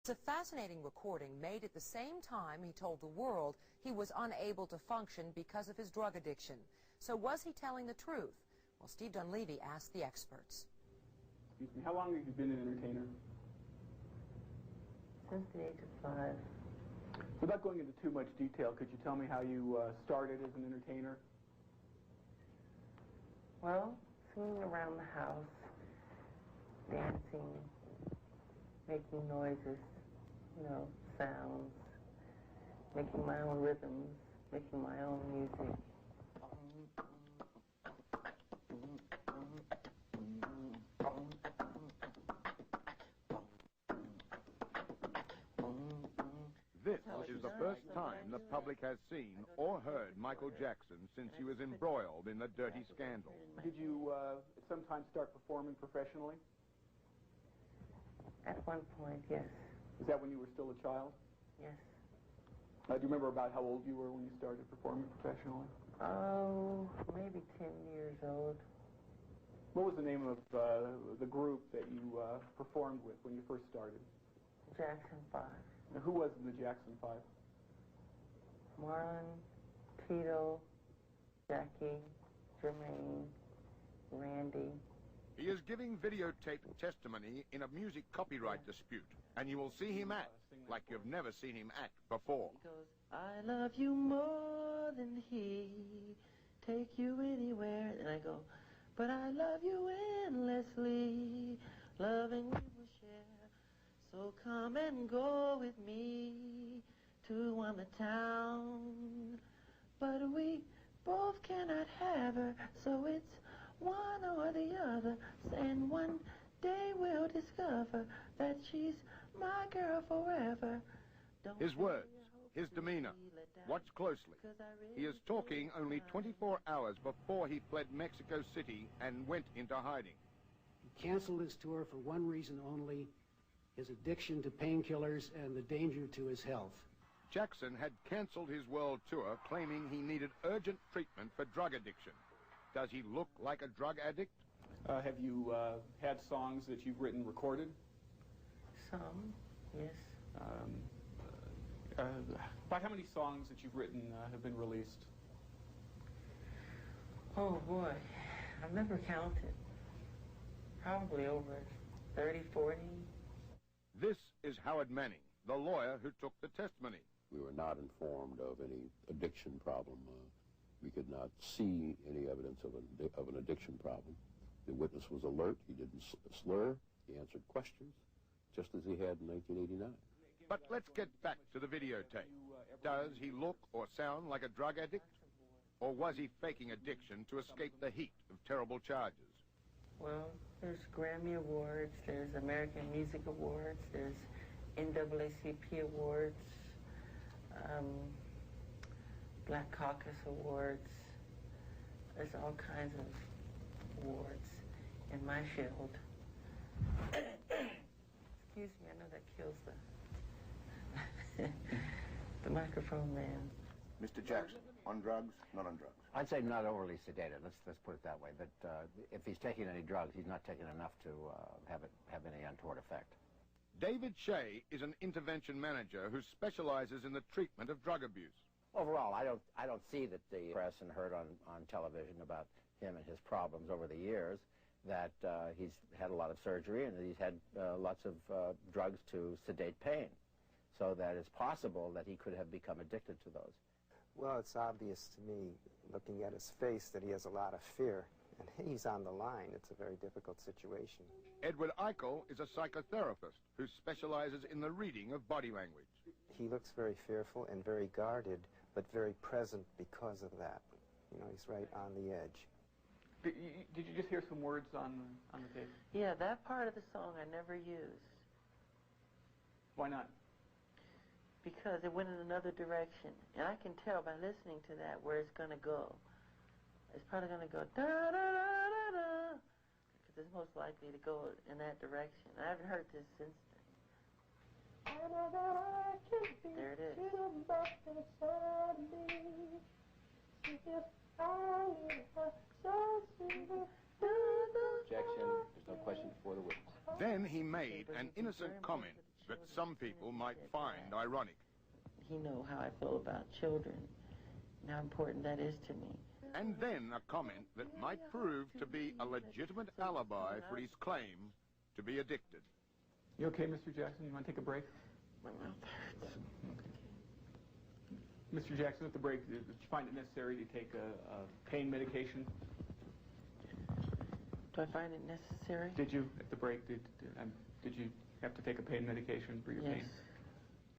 It's a fascinating recording made at the same time he told the world he was unable to function because of his drug addiction. So was he telling the truth? Well, Steve Dunleavy asked the experts. Excuse me, how long have you been an entertainer? Since the age of 5. Without going into too much detail, could you tell me how you started as an entertainer? Well, singing around the house, dancing, making noises, you know, sounds, making my own rhythms, making my own music. This is the first time the public has seen or heard Michael Jackson since he was embroiled in the dirty scandal. Did you sometimes start performing professionally? At one point, yes. Is that when you were still a child? Yes. Do you remember about how old you were when you started performing professionally? Oh, maybe 10 years old. What was the name of the group that you performed with when you first started? Jackson 5. Now, who was in the Jackson 5? Marlon, Tito, Jackie, Jermaine, Randy. He is giving videotaped testimony in a music copyright dispute, and you will see him act like you've never seen him act before. He goes, I love you more than he, take you anywhere. And I go, but I love you endlessly, loving we will share. So come and go with me to another town. But we both cannot have her, so it's one or the other. And one day we'll discover that she's my girl forever. His words, his demeanor. Watch closely. He is talking only 24 hours before he fled Mexico City and went into hiding. He canceled his tour for one reason only: his addiction to painkillers and the danger to his health. Jackson had canceled his world tour, claiming he needed urgent treatment for drug addiction. Does he look like a drug addict? Have you had songs that you've written recorded? Some, yes. About how many songs that you've written have been released? Oh boy, I've never counted. Probably over 30, 40. This is Howard Manning, the lawyer who took the testimony. We were not informed of any addiction problem. We could not see any evidence of an addiction problem. The witness was alert. He didn't slur. He answered questions, just as he had in 1989. But let's get back to the videotape. Does he look or sound like a drug addict? Or was he faking addiction to escape the heat of terrible charges? Well, there's Grammy Awards, there's American Music Awards, there's NAACP Awards, Black Caucus Awards. There's all kinds of awards in my field. Excuse me, I know that kills the microphone man. Mr. Jackson, on drugs, not on drugs? I'd say not overly sedated. Let's put it that way. That if he's taking any drugs, he's not taking enough to have any untoward effect. David Shea is an intervention manager who specializes in the treatment of drug abuse. Overall, I don't see that the press and heard on television about him and his problems over the years, that he's had a lot of surgery and that he's had lots of drugs to sedate pain. So that it's possible that he could have become addicted to those. Well, it's obvious to me, looking at his face, that he has a lot of fear, and he's on the line. It's a very difficult situation. Edward Eichel is a psychotherapist who specializes in the reading of body language. He looks very fearful and very guarded, but very present because of that. You know, he's right on the edge. Did you just hear some words on the tape? Yeah, that part of the song I never used. Why not? Because it went in another direction. And I can tell by listening to that where it's going to go. It's probably going to go da-da-da-da-da, because it's most likely to go in that direction. I haven't heard this since then. There it is. Objection. There's no question before the witness. Then he made an innocent comment that some people might find ironic. He know how I feel about children and how important that is to me. And then a comment that might prove to be a legitimate alibi for his claim to be addicted. You okay, Mr. Jackson? You want to take a break? My mouth hurts. Mr. Jackson, at the break, did you find it necessary to take a pain medication? Do I find it necessary? Did you, at the break, did you have to take a pain medication for your pain? Yes.